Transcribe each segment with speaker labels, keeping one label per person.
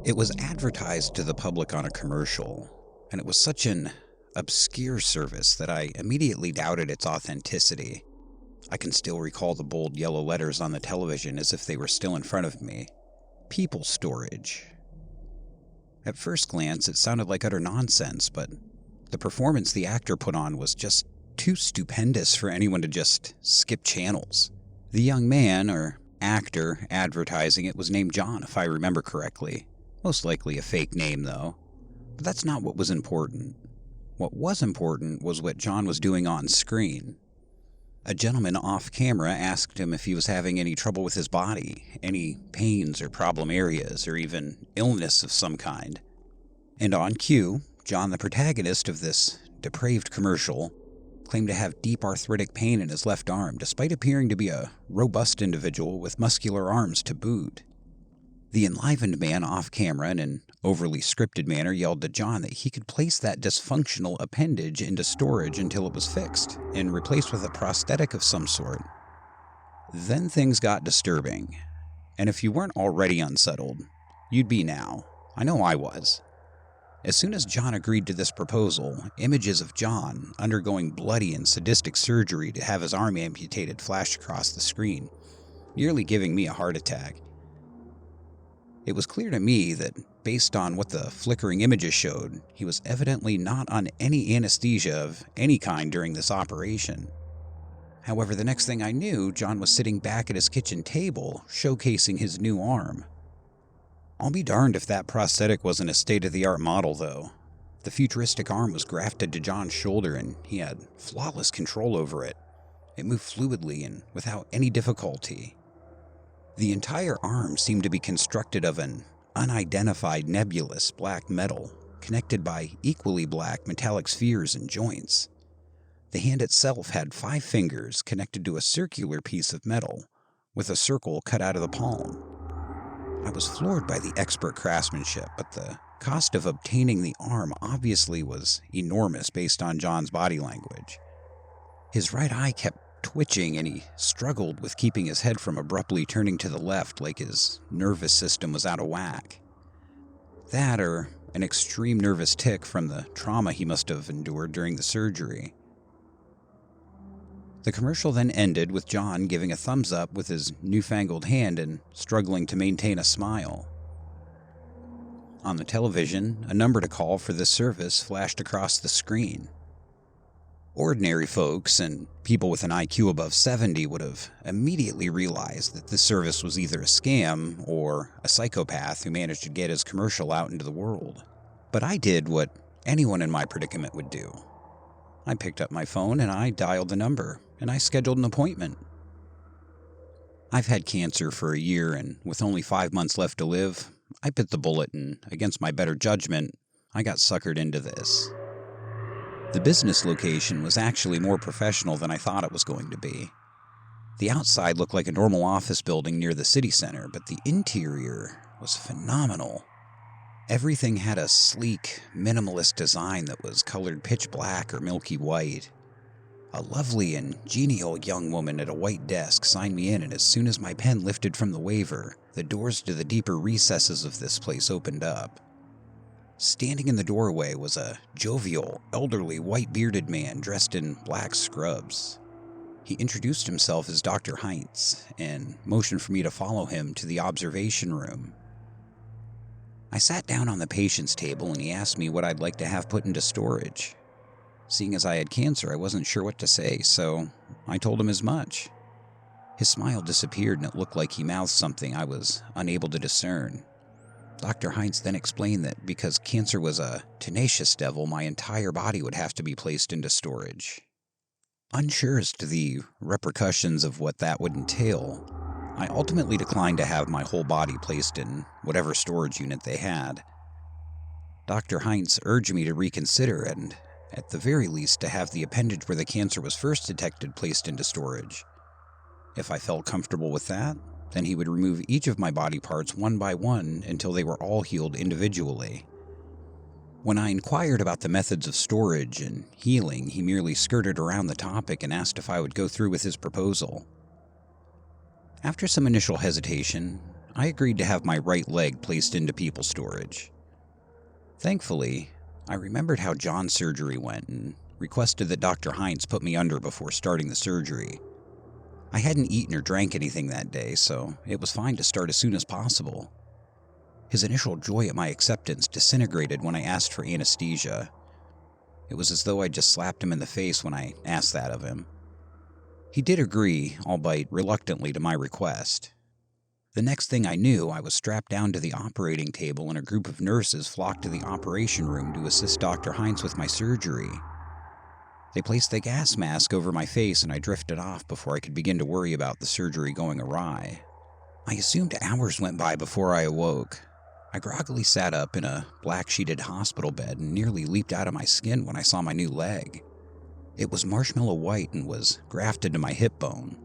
Speaker 1: It was advertised to the public on a commercial, and it was such an obscure service that I immediately doubted its authenticity. I can still recall the bold yellow letters on the television as if they were still in front of me. People storage. At first glance, it sounded like utter nonsense, but the performance the actor put on was just too stupendous for anyone to just skip channels. The young man, or actor, advertising it was named John, if I remember correctly. Most likely a fake name, though. But that's not what was important. What was important was what John was doing on screen. A gentleman off camera asked him if he was having any trouble with his body, any pains or problem areas, or even illness of some kind. And on cue, John, the protagonist of this depraved commercial, claimed to have deep arthritic pain in his left arm, despite appearing to be a robust individual with muscular arms to boot. The enlivened man off camera, in an overly scripted manner, yelled to John that he could place that dysfunctional appendage into storage until it was fixed and replaced with a prosthetic of some sort. Then things got disturbing, and if you weren't already unsettled, you'd be now. I know I was. As soon as John agreed to this proposal, images of John undergoing bloody and sadistic surgery to have his arm amputated flashed across the screen, nearly giving me a heart attack. It was clear to me that, based on what the flickering images showed, he was evidently not on any anesthesia of any kind during this operation. However, the next thing I knew, John was sitting back at his kitchen table, showcasing his new arm. I'll be darned if that prosthetic wasn't a state-of-the-art model, though. The futuristic arm was grafted to John's shoulder, and he had flawless control over it. It moved fluidly and without any difficulty. The entire arm seemed to be constructed of an unidentified nebulous black metal, connected by equally black metallic spheres and joints. The hand itself had 5 fingers connected to a circular piece of metal, with a circle cut out of the palm. I was floored by the expert craftsmanship, but the cost of obtaining the arm obviously was enormous based on John's body language. His right eye kept twitching, and he struggled with keeping his head from abruptly turning to the left like his nervous system was out of whack. That, or an extreme nervous tic from the trauma he must have endured during the surgery. The commercial then ended with John giving a thumbs up with his newfangled hand and struggling to maintain a smile. On the television, a number to call for this service flashed across the screen. Ordinary folks and people with an IQ above 70 would have immediately realized that this service was either a scam or a psychopath who managed to get his commercial out into the world. But I did what anyone in my predicament would do. I picked up my phone and I dialed the number, and I scheduled an appointment. I've had cancer for a year, and with only 5 months left to live, I bit the bullet, and against my better judgment, I got suckered into this. The business location was actually more professional than I thought it was going to be. The outside looked like a normal office building near the city center, but the interior was phenomenal. Everything had a sleek, minimalist design that was colored pitch black or milky white. A lovely and genial young woman at a white desk signed me in, and as soon as my pen lifted from the waiver, the doors to the deeper recesses of this place opened up. Standing in the doorway was a jovial, elderly, white-bearded man dressed in black scrubs. He introduced himself as Dr. Heinz and motioned for me to follow him to the observation room. I sat down on the patient's table and he asked me what I'd like to have put into storage. Seeing as I had cancer, I wasn't sure what to say, so I told him as much. His smile disappeared and it looked like he mouthed something I was unable to discern. Dr. Heinz then explained that because cancer was a tenacious devil, my entire body would have to be placed into storage. Unsure as to the repercussions of what that would entail, I ultimately declined to have my whole body placed in whatever storage unit they had. Dr. Heinz urged me to reconsider and, at the very least, to have the appendage where the cancer was first detected placed into storage. If I felt comfortable with that, then he would remove each of my body parts one by one until they were all healed individually. When I inquired about the methods of storage and healing, he merely skirted around the topic and asked if I would go through with his proposal. After some initial hesitation, I agreed to have my right leg placed into people storage. Thankfully, I remembered how John's surgery went and requested that Dr. Hines put me under before starting the surgery. I hadn't eaten or drank anything that day, so it was fine to start as soon as possible. His initial joy at my acceptance disintegrated when I asked for anesthesia. It was as though I'd just slapped him in the face when I asked that of him. He did agree, albeit reluctantly, to my request. The next thing I knew, I was strapped down to the operating table and a group of nurses flocked to the operation room to assist Dr. Hines with my surgery. They placed the gas mask over my face and I drifted off before I could begin to worry about the surgery going awry. I assumed hours went by before I awoke. I groggily sat up in a black-sheeted hospital bed and nearly leaped out of my skin when I saw my new leg. It was marshmallow white and was grafted to my hip bone.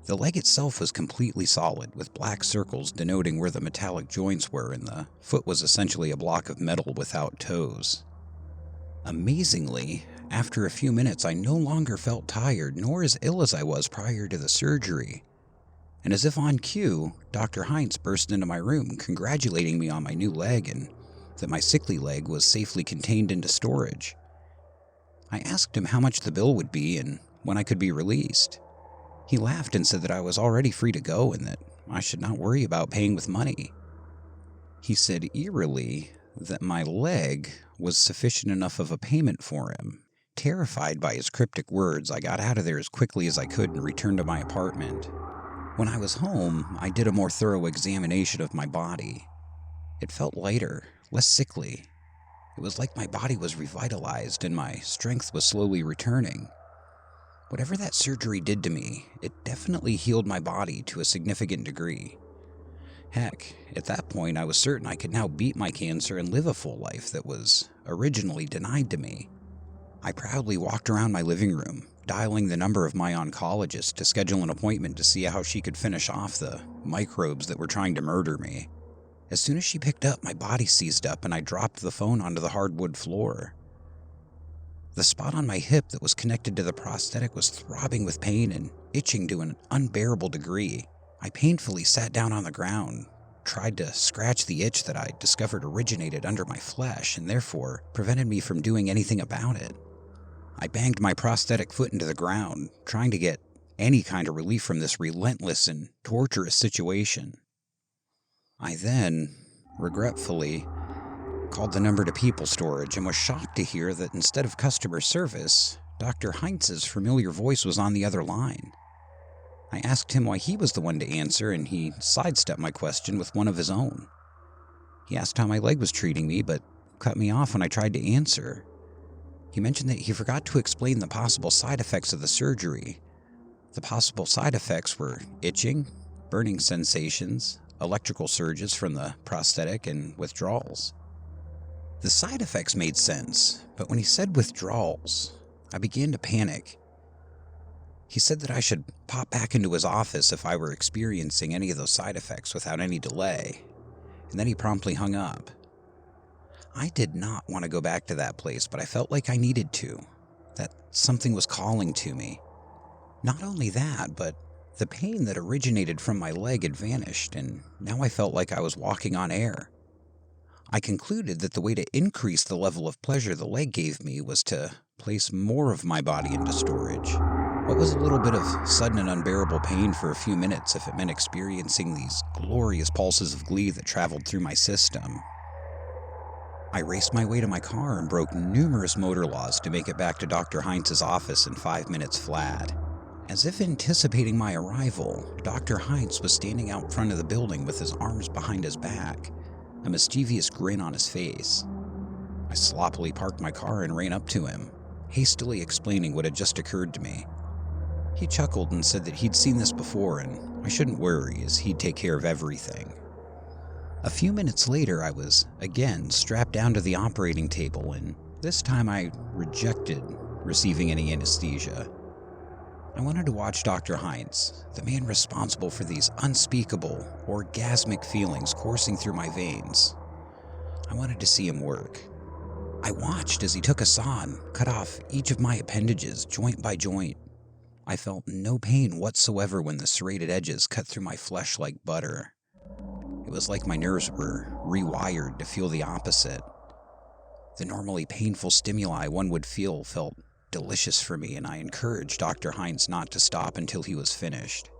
Speaker 1: The leg itself was completely solid, with black circles denoting where the metallic joints were, and the foot was essentially a block of metal without toes. Amazingly, after a few minutes I no longer felt tired, nor as ill as I was prior to the surgery. And as if on cue, Dr. Hines burst into my room, congratulating me on my new leg and that my sickly leg was safely contained into storage. I asked him how much the bill would be and when I could be released. He laughed and said that I was already free to go and that I should not worry about paying with money. He said eerily that my leg was sufficient enough of a payment for him. Terrified by his cryptic words, I got out of there as quickly as I could and returned to my apartment. When I was home, I did a more thorough examination of my body. It felt lighter, less sickly. It was like my body was revitalized and my strength was slowly returning. Whatever that surgery did to me, it definitely healed my body to a significant degree. Heck, at that point I was certain I could now beat my cancer and live a full life that was originally denied to me. I proudly walked around my living room, dialing the number of my oncologist to schedule an appointment to see how she could finish off the microbes that were trying to murder me. As soon as she picked up, my body seized up and I dropped the phone onto the hardwood floor. The spot on my hip that was connected to the prosthetic was throbbing with pain and itching to an unbearable degree. I painfully sat down on the ground, tried to scratch the itch that I discovered originated under my flesh and therefore prevented me from doing anything about it. I banged my prosthetic foot into the ground, trying to get any kind of relief from this relentless and torturous situation. I then, regretfully, called the number to people storage and was shocked to hear that instead of customer service, Dr. Heinz's familiar voice was on the other line. I asked him why he was the one to answer, and he sidestepped my question with one of his own. He asked how my leg was treating me, but cut me off when I tried to answer. He mentioned that he forgot to explain the possible side effects of the surgery. The possible side effects were itching, burning sensations, electrical surges from the prosthetic, and withdrawals. The side effects made sense, but when he said withdrawals, I began to panic. He said that I should pop back into his office if I were experiencing any of those side effects without any delay, and then he promptly hung up. I did not want to go back to that place, but I felt like I needed to, that something was calling to me. Not only that, but the pain that originated from my leg had vanished, and now I felt like I was walking on air. I concluded that the way to increase the level of pleasure the leg gave me was to place more of my body into storage. What was a little bit of sudden and unbearable pain for a few minutes if it meant experiencing these glorious pulses of glee that traveled through my system? I raced my way to my car and broke numerous motor laws to make it back to Dr. Heinz's office in 5 minutes flat. As if anticipating my arrival, Dr. Heinz was standing out front of the building with his arms behind his back, a mischievous grin on his face. I sloppily parked my car and ran up to him, hastily explaining what had just occurred to me. He chuckled and said that he'd seen this before and I shouldn't worry as he'd take care of everything. A few minutes later, I was again strapped down to the operating table, and this time I rejected receiving any anesthesia. I wanted to watch Dr. Heinz, the man responsible for these unspeakable, orgasmic feelings coursing through my veins. I wanted to see him work. I watched as he took a saw and cut off each of my appendages, joint by joint. I felt no pain whatsoever when the serrated edges cut through my flesh like butter. It was like my nerves were rewired to feel the opposite. The normally painful stimuli one would feel felt delicious for me, and I encouraged Dr. Hines not to stop until he was finished.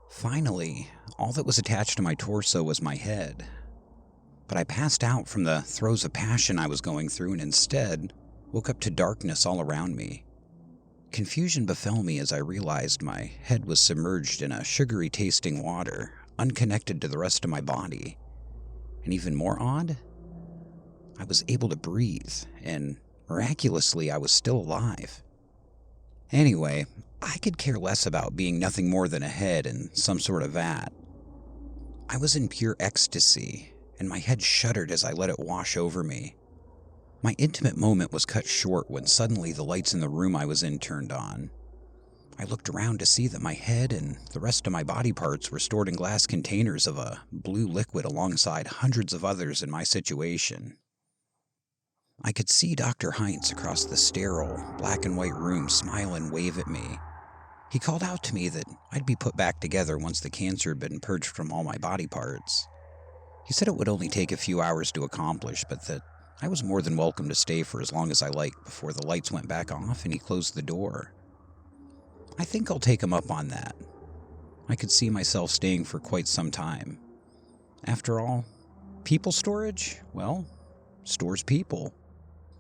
Speaker 1: Finally, all that was attached to my torso was my head. But I passed out from the throes of passion I was going through and instead woke up to darkness all around me. Confusion befell me as I realized my head was submerged in a sugary tasting water, unconnected to the rest of my body. And even more odd, I was able to breathe, and miraculously I was still alive. Anyway, I could care less about being nothing more than a head in some sort of vat. I was in pure ecstasy, and my head shuddered as I let it wash over me. My intimate moment was cut short when suddenly the lights in the room I was in turned on. I looked around to see that my head and the rest of my body parts were stored in glass containers of a blue liquid alongside hundreds of others in my situation. I could see Dr. Hines across the sterile, black and white room smile and wave at me. He called out to me that I'd be put back together once the cancer had been purged from all my body parts. He said it would only take a few hours to accomplish, but that I was more than welcome to stay for as long as I liked before the lights went back off and he closed the door. I think I'll take him up on that. I could see myself staying for quite some time. After all, people storage, well, stores people.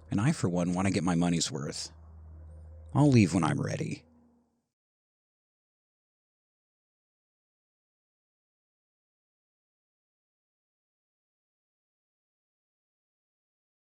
Speaker 1: And I, for one, want to get my money's worth. I'll leave when I'm ready.